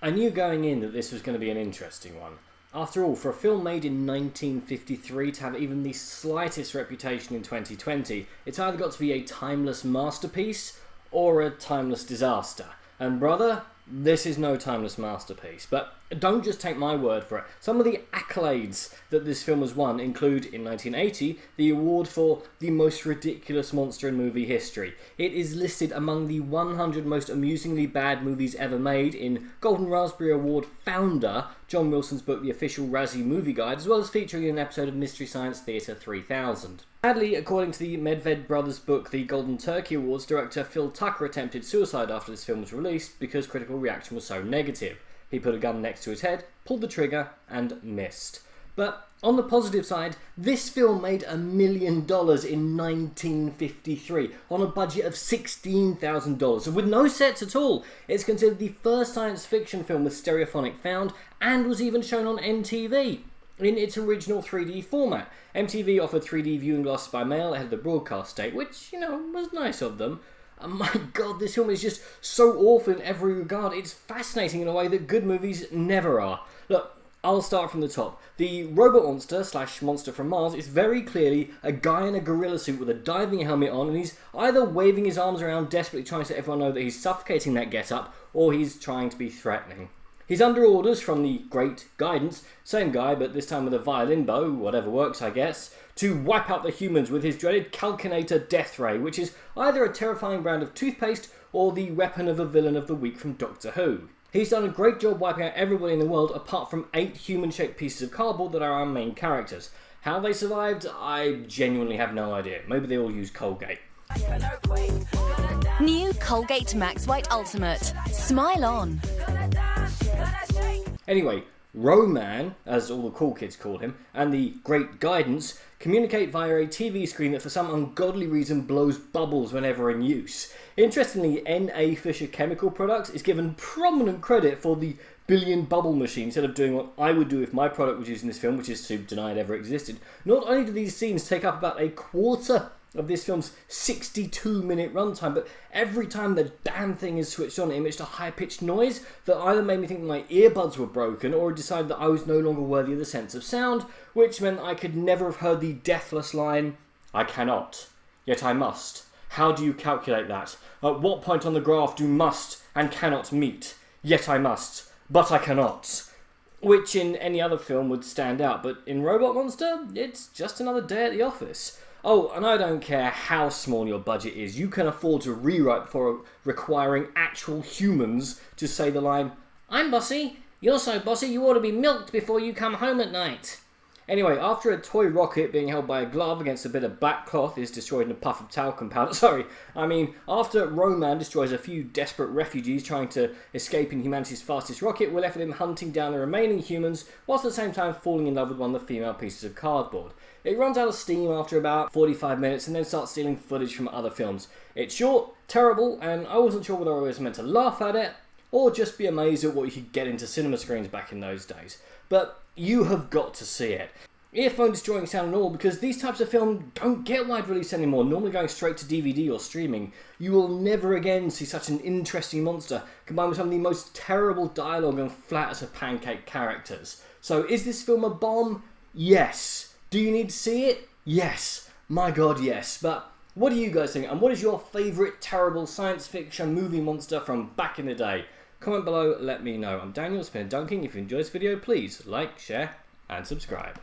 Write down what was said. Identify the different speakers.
Speaker 1: I knew going in that this was going to be an interesting one. After all, for a film made in 1953 to have even the slightest reputation in 2020, it's either got to be a timeless masterpiece or a timeless disaster. And brother, this is no timeless masterpiece. But don't just take my word for it. Some of the accolades that this film has won include, in 1980, the award for the most ridiculous monster in movie history. It is listed among the 100 most amusingly bad movies ever made in Golden Raspberry Award founder John Wilson's book The Official Razzie Movie Guide, as well as featuring in an episode of Mystery Science Theater 3000. Sadly, according to the Medved brothers' book The Golden Turkey Awards, director Phil Tucker attempted suicide after this film was released because critical reaction was so negative. He put a gun next to his head, pulled the trigger, and missed. But on the positive side, this film made $1 million in 1953 on a budget of $16,000. So with no sets at all, it's considered the first science fiction film with stereophonic sound and was even shown on MTV in its original 3D format. MTV offered 3D viewing glasses by mail ahead of the broadcast date, which, was nice of them. And my god, this film is just so awful in every regard. It's fascinating in a way that good movies never are. Look, I'll start from the top. The robot monster / monster from Mars is very clearly a guy in a gorilla suit with a diving helmet on, and he's either waving his arms around desperately trying to let everyone know that he's suffocating that get-up, or he's trying to be threatening. He's under orders from the Great Guidance, same guy but this time with a violin bow, whatever works I guess, to wipe out the humans with his dreaded Calcinator Death Ray, which is either a terrifying brand of toothpaste or the weapon of a villain of the week from Doctor Who. He's done a great job wiping out everybody in the world apart from 8 human-shaped pieces of cardboard that are our main characters. How they survived, I genuinely have no idea. Maybe they all use Colgate.
Speaker 2: New Colgate Max White Ultimate. Smile on.
Speaker 1: Anyway, Roman, as all the cool kids call him, and the Great Guidance communicate via a TV screen that for some ungodly reason blows bubbles whenever in use. Interestingly, N.A. Fisher Chemical Products is given prominent credit for the billion bubble machine instead of doing what I would do if my product was used in this film, which is to deny it ever existed. Not only do these scenes take up about a quarter of this film's 62-minute runtime, but every time the damn thing is switched on, it emitted a high-pitched noise that either made me think my earbuds were broken or decided that I was no longer worthy of the sense of sound, which meant I could never have heard the deathless line, "I cannot, yet I must. How do you calculate that? At what point on the graph do must and cannot meet? Yet I must, but I cannot." Which in any other film would stand out, but in Robot Monster, it's just another day at the office. Oh, and I don't care how small your budget is, you can afford to rewrite before requiring actual humans to say the line, "I'm bossy, you're so bossy you ought to be milked before you come home at night." Anyway, after a toy rocket being held by a glove against a bit of black cloth is destroyed in a puff of talcum powder, after Roman destroys a few desperate refugees trying to escape in humanity's fastest rocket, we're left with him hunting down the remaining humans, whilst at the same time falling in love with one of the female pieces of cardboard. It runs out of steam after about 45 minutes and then starts stealing footage from other films. It's short, terrible, and I wasn't sure whether I was meant to laugh at it or just be amazed at what you could get into cinema screens back in those days. But you have got to see it. Earphone destroying sound and all, because these types of films don't get wide release anymore, normally going straight to DVD or streaming. You will never again see such an interesting monster, combined with some of the most terrible dialogue and flat as a pancake characters. So is this film a bomb? Yes. Do you need to see it? Yes. My god, yes. But what do you guys think? And what is your favourite terrible science fiction movie monster from back in the day? Comment below, let me know. I'm Daniel, it's been Dunking. If you enjoyed this video, please like, share, and subscribe.